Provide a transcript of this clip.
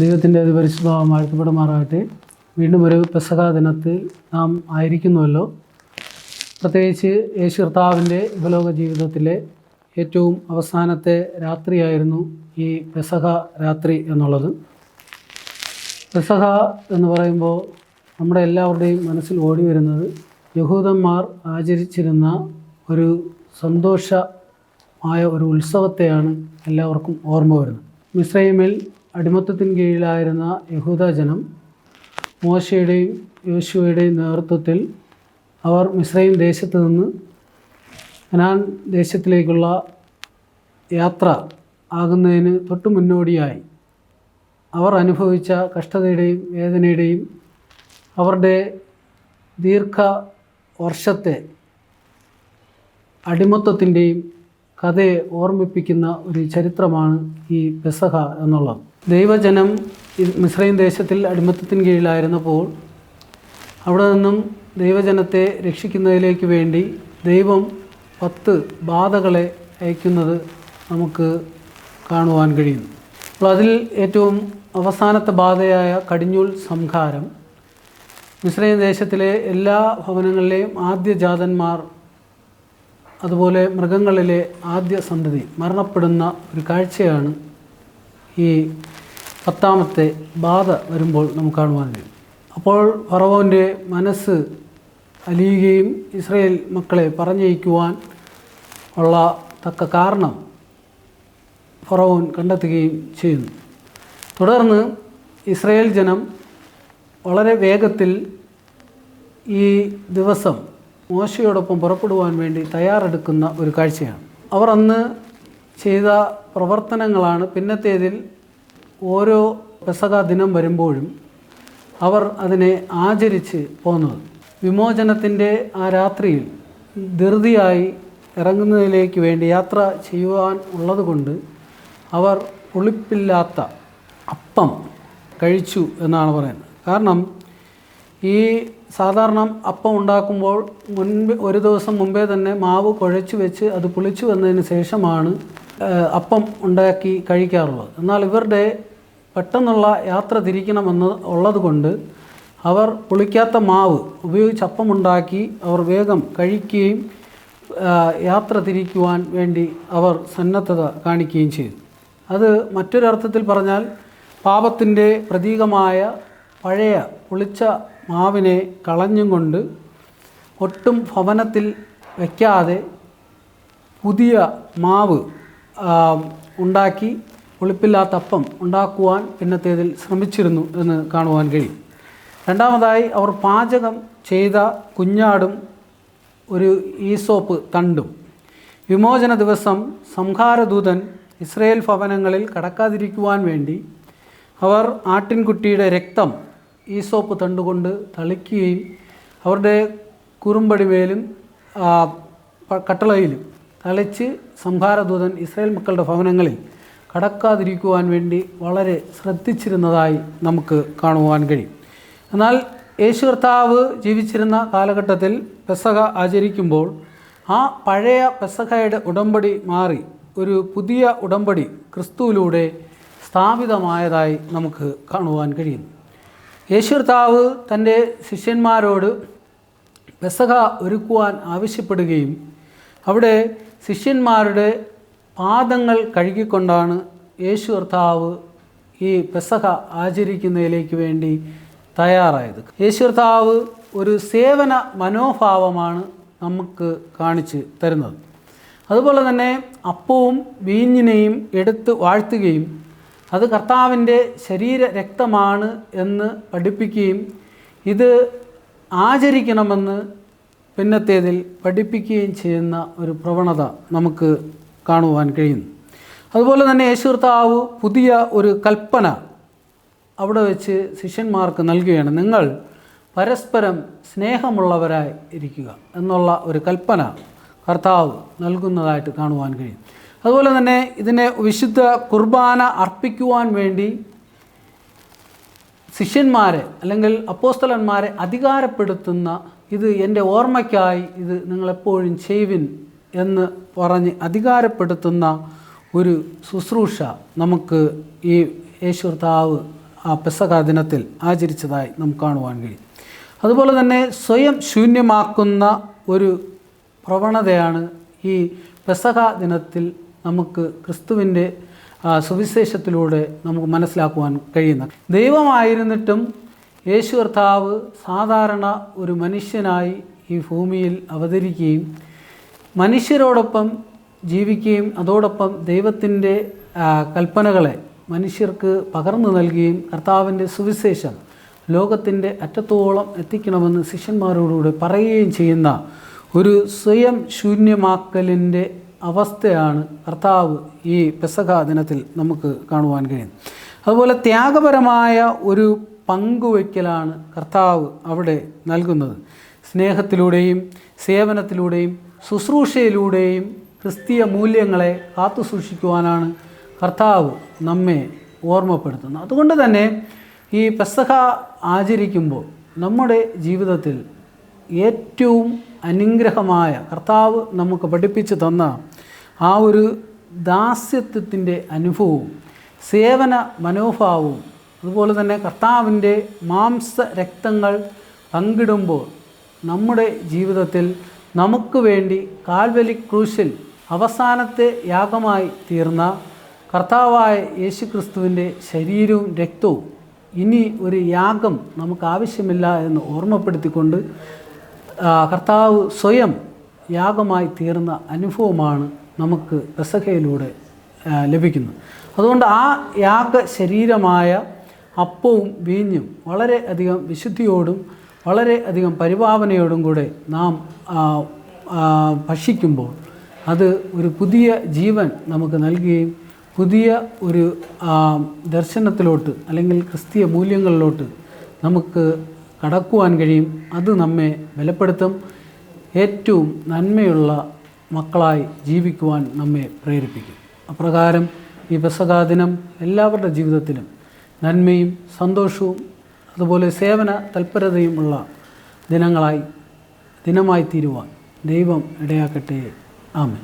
ദൈവത്തിൻ്റെ പരിശുദ്ധമാം വാഴ്ത്തപ്പെടുമാറാകട്ടെ. വീണ്ടും ഒരു പെസഹ ദിനത്തിൽ നാം ആയിരിക്കുന്നുവല്ലോ. പ്രത്യേകിച്ച് യേശു കർത്താവിൻ്റെ ഇഹലോക ജീവിതത്തിലെ ഏറ്റവും അവസാനത്തെ രാത്രിയായിരുന്നു ഈ പെസഹ രാത്രി എന്നുള്ളത്. പെസഹ എന്ന് പറയുമ്പോൾ നമ്മുടെ എല്ലാവരുടെയും മനസ്സിൽ ഓടി വരുന്നത് യഹൂദന്മാർ ആചരിച്ചിരുന്ന ഒരു സന്തോഷമായ ഒരു ഉത്സവത്തെയാണ് എല്ലാവർക്കും ഓർമ്മ വരുന്നത്. മിസ്രൈമിൽ അടിമത്തത്തിന് കീഴിലായിരുന്ന യഹൂദ ജനം മോശയുടെയും യോശുവയുടെയും നേതൃത്വത്തിൽ അവർ മിസ്രൈം ദേശത്ത് നിന്ന് കനാൻ ദേശത്തിലേക്കുള്ള യാത്ര ആകുന്നതിന് തൊട്ടു മുന്നോടിയായി അവർ അനുഭവിച്ച കഷ്ടതയുടെയും വേദനയുടെയും അവരുടെ ദീർഘ വർഷത്തെ അടിമത്തത്തിൻ്റെയും കഥയെ ഓർമ്മിപ്പിക്കുന്ന ഒരു ചരിത്രമാണ് ഈ പെസഹ എന്നുള്ളത്. ദൈവജനം മിസ്രൈം ദേശത്തിൽ അടിമത്തത്തിന് കീഴിലായിരുന്നപ്പോൾ അവിടെ നിന്നും ദൈവജനത്തെ രക്ഷിക്കുന്നതിലേക്ക് വേണ്ടി ദൈവം 10 ബാധകളെ അയക്കുന്നത് നമുക്ക് കാണുവാൻ കഴിയുന്നു. അപ്പോൾ അതിൽ ഏറ്റവും അവസാനത്തെ ബാധയായ കടിഞ്ഞൂൽ സംഹാരം മിസ്രൈം ദേശത്തിലെ എല്ലാ ഭവനങ്ങളിലെയും ആദ്യജാതന്മാർ അതുപോലെ മൃഗങ്ങളിലെ ആദ്യ സന്തതി മരണപ്പെടുന്ന ഒരു കാഴ്ചയാണ് ഈ 10ാമത്തെ ബാധ വരുമ്പോൾ നമുക്ക് കാണുവാൻ കഴിയും. അപ്പോൾ ഫറവോൻ്റെ മനസ്സ് അലിയുകയും ഇസ്രായേൽ മക്കളെ പറഞ്ഞയക്കുവാൻ ഉള്ള തക്ക കാരണം ഫറവോൻ കണ്ടെത്തുകയും ചെയ്യുന്നു. തുടർന്ന് ഇസ്രായേൽ ജനം വളരെ വേഗത്തിൽ ഈ ദിവസം മോശയോടൊപ്പം പുറപ്പെടുവാൻ വേണ്ടി തയ്യാറെടുക്കുന്ന ഒരു കാഴ്ചയാണ്. അവർ അന്ന് ചെയ്ത പ്രവർത്തനങ്ങളാണ് പിന്നത്തേതിൽ ഓരോ പെസഹ ദിനം വരുമ്പോഴും അവർ അതിനെ ആചരിച്ച് പോന്നത്. വിമോചനത്തിൻ്റെ ആ രാത്രിയിൽ ധൃതിയായി ഇറങ്ങുന്നതിലേക്ക് വേണ്ടി യാത്ര ചെയ്യുവാൻ ഉള്ളതുകൊണ്ട് അവർ പുളിപ്പില്ലാത്ത അപ്പം കഴിച്ചു എന്നാണ് പറയുന്നത്. കാരണം ഈ സാധാരണ അപ്പം ഉണ്ടാക്കുമ്പോൾ ഒരു ദിവസം മുമ്പേ തന്നെ മാവ് കുഴച്ച് വെച്ച് അത് പുളിച്ചു വന്നതിന് ശേഷമാണ് അപ്പം ഉണ്ടാക്കി കഴിക്കാറുള്ളത്. എന്നാൽ ഇവരുടെ പെട്ടെന്നുള്ള യാത്ര തിരിക്കണമെന്ന് ഉള്ളതുകൊണ്ട് അവർ പുളിക്കാത്ത മാവ് ഉപയോഗിച്ച് അപ്പം ഉണ്ടാക്കി അവർ വേഗം കഴിക്കുകയും യാത്ര തിരിക്കുവാൻ വേണ്ടി അവർ സന്നദ്ധത കാണിക്കുകയും ചെയ്തു. അത് മറ്റൊരർത്ഥത്തിൽ പറഞ്ഞാൽ പാപത്തിൻ്റെ പ്രതീകമായ പഴയ പുളിച്ച മാവിനെ കളഞ്ഞും കൊണ്ട് ഒട്ടും ഭവനത്തിൽ വയ്ക്കാതെ പുതിയ മാവ് ഉണ്ടാക്കി പുളിപ്പില്ലാത്ത അപ്പം ഉണ്ടാക്കുവാൻ പിന്നത്തേതിൽ ശ്രമിച്ചിരുന്നു എന്ന് കാണുവാൻ കഴിയും. രണ്ടാമതായി അവർ പാചകം ചെയ്ത കുഞ്ഞാടും ഒരു ഈസോപ്പ് തണ്ടും. വിമോചന ദിവസം സംഹാരദൂതൻ ഇസ്രായേൽ ഭവനങ്ങളിൽ കടക്കാതിരിക്കുവാൻ വേണ്ടി അവർ ആട്ടിൻകുട്ടിയുടെ രക്തം ഈസോപ്പ് തണ്ടുകൊണ്ട് തളിക്കുകയും അവരുടെ കുറുമ്പടിമേലും കട്ടളയിലും തളിച്ച് സംഹാരദൂതൻ ഇസ്രായേൽ മക്കളുടെ ഭവനങ്ങളിൽ കടക്കാതിരിക്കുവാൻ വേണ്ടി വളരെ ശ്രദ്ധിച്ചിരുന്നതായി നമുക്ക് കാണുവാൻ കഴിയും. എന്നാൽ യേശു കർത്താവ് ജീവിച്ചിരുന്ന കാലഘട്ടത്തിൽ പെസഹ ആചരിക്കുമ്പോൾ ആ പഴയ പെസഹയുടെ ഉടമ്പടി മാറി ഒരു പുതിയ ഉടമ്പടി ക്രിസ്തുവിലൂടെ സ്ഥാപിതമായതായി നമുക്ക് കാണുവാൻ കഴിയും. യേശു കർത്താവ് തൻ്റെ ശിഷ്യന്മാരോട് പെസഹ ഒരുക്കുവാൻ ആവശ്യപ്പെടുകയും അവിടെ ശിഷ്യന്മാരുടെ പാദങ്ങൾ കഴുകിക്കൊണ്ടാണ് യേശു കർത്താവ് ഈ പെസഹ ആചരിക്കുന്നതിലേക്ക് വേണ്ടി തയ്യാറായത്. യേശു കർത്താവ് ഒരു സേവന മനോഭാവമാണ് നമുക്ക് കാണിച്ച് തരുന്നത്. അതുപോലെ തന്നെ അപ്പവും വീഞ്ഞിനെയും എടുത്ത് വാഴ്ത്തുകയും അത് കർത്താവിൻ്റെ ശരീര രക്തമാണ് എന്ന് പഠിപ്പിക്കുകയും ഇത് ആചരിക്കണമെന്ന് പിന്നത്തേതിൽ പഠിപ്പിക്കുകയും ചെയ്യുന്ന ഒരു പ്രവണത നമുക്ക് കാണുവാൻ കഴിയുന്നു. അതുപോലെ തന്നെ യേശു കർത്താവ് പുതിയ ഒരു കൽപ്പന അവിടെ വെച്ച് ശിഷ്യന്മാർക്ക് നൽകുകയാണ്. നിങ്ങൾ പരസ്പരം സ്നേഹമുള്ളവരായി ഇരിക്കുക എന്നുള്ള ഒരു കൽപ്പന കർത്താവ് നൽകുന്നതായിട്ട് കാണുവാൻ കഴിയും. അതുപോലെ തന്നെ ഇതിനെ വിശുദ്ധ കുർബാന അർപ്പിക്കുവാൻ വേണ്ടി ശിഷ്യന്മാരെ അല്ലെങ്കിൽ അപ്പോസ്തലന്മാരെ അധികാരപ്പെടുത്തുന്ന ഇത് എൻ്റെ ഓർമ്മയ്ക്കായി ഇത് നിങ്ങളെപ്പോഴും ചെയ്യുവിൻ എന്ന് പറഞ്ഞ് അധികാരപ്പെടുത്തുന്ന ഒരു ശുശ്രൂഷ നമുക്ക് ഈ യേശു കർത്താവ് ആ പെസഹ ദിനത്തിൽ ആചരിച്ചതായി നമുക്ക് കാണുവാൻ കഴിയും. അതുപോലെ തന്നെ സ്വയം ശൂന്യമാക്കുന്ന ഒരു പ്രവണതയാണ് ഈ പെസഹ ദിനത്തിൽ നമുക്ക് ക്രിസ്തുവിൻ്റെ സുവിശേഷത്തിലൂടെ നമുക്ക് മനസ്സിലാക്കുവാൻ കഴിയുന്നത്. ദൈവമായിരുന്നിട്ടും യേശു കർത്താവ് സാധാരണ ഒരു മനുഷ്യനായി ഈ ഭൂമിയിൽ അവതരിക്കുകയും മനുഷ്യരോടൊപ്പം ജീവിക്കുകയും അതോടൊപ്പം ദൈവത്തിൻ്റെ കൽപ്പനകളെ മനുഷ്യർക്ക് പകർന്നു നൽകുകയും കർത്താവിൻ്റെ സുവിശേഷം ലോകത്തിൻ്റെ അറ്റത്തോളം എത്തിക്കണമെന്ന് ശിഷ്യന്മാരോടുകൂടെ പറയുകയും ചെയ്യുന്ന ഒരു സ്വയം ശൂന്യമാക്കലിൻ്റെ അവസ്ഥയാണ് കർത്താവ് ഈ പെസഹ ദിനത്തിൽ നമുക്ക് കാണുവാൻ കഴിയുന്നത്. അതുപോലെ ത്യാഗപരമായ ഒരു പങ്കുവയ്ക്കലാണ് കർത്താവ് അവിടെ നൽകുന്നത്. സ്നേഹത്തിലൂടെയും സേവനത്തിലൂടെയും ശുശ്രൂഷയിലൂടെയും ക്രിസ്തീയ മൂല്യങ്ങളെ കാത്തു സൂക്ഷിക്കുവാനാണ് കർത്താവ് നമ്മെ ഓർമ്മപ്പെടുത്തുന്നത്. അതുകൊണ്ട് തന്നെ ഈ പെസഹ ആചരിക്കുമ്പോൾ നമ്മുടെ ജീവിതത്തിൽ ഏറ്റവും അനുഗ്രഹമായ കർത്താവ് നമുക്ക് പഠിപ്പിച്ചു തന്ന ആ ഒരു ദാസ്യത്വത്തിൻ്റെ അനുഭവവും സേവന മനോഭാവവും അതുപോലെ തന്നെ കർത്താവിൻ്റെ മാംസരക്തങ്ങൾ പങ്കിടുമ്പോൾ നമ്മുടെ ജീവിതത്തിൽ നമുക്ക് വേണ്ടി കാൽവരി ക്രൂശിൽ അവസാനത്തെ യാഗമായി തീർന്ന കർത്താവായ യേശുക്രിസ്തുവിൻ്റെ ശരീരവും രക്തവും ഇനി ഒരു യാഗം നമുക്ക് ആവശ്യമില്ല എന്ന് ഓർമ്മപ്പെടുത്തിക്കൊണ്ട് കർത്താവ് സ്വയം യാഗമായി തീർന്ന അനുഭവമാണ് നമുക്ക് പെസഹയിലൂടെ ലഭിക്കുന്നത്. അതുകൊണ്ട് ആ യാഗ ശരീരമായ അപ്പവും വീഞ്ഞും വളരെ അധികം വിശുദ്ധിയോടും വളരെ അധികം പരിപാവനയോടും കൂടെ നാം ഭക്ഷിക്കുമ്പോൾ അത് ഒരു പുതിയ ജീവൻ നമുക്ക് നൽകുകയും പുതിയ ഒരു ദർശനത്തിലോട്ട് അല്ലെങ്കിൽ ക്രിസ്തീയ മൂല്യങ്ങളിലോട്ട് നമുക്ക് കടക്കുവാൻ കഴിയും. അത് നമ്മെ ബലപ്പെടുത്തും, ഏറ്റവും നന്മയുള്ള മക്കളായി ജീവിക്കുവാൻ നമ്മെ പ്രേരിപ്പിക്കും. അപ്രകാരം ഈ പെസഹ ദിനം എല്ലാവരുടെ ജീവിതത്തിലും നന്മയും സന്തോഷവും അതുപോലെ സേവന തൽപരതയുമുള്ള ദിനമായി തീരുവാൻ ദൈവം ഇടയാക്കട്ടെ. ആമേൻ.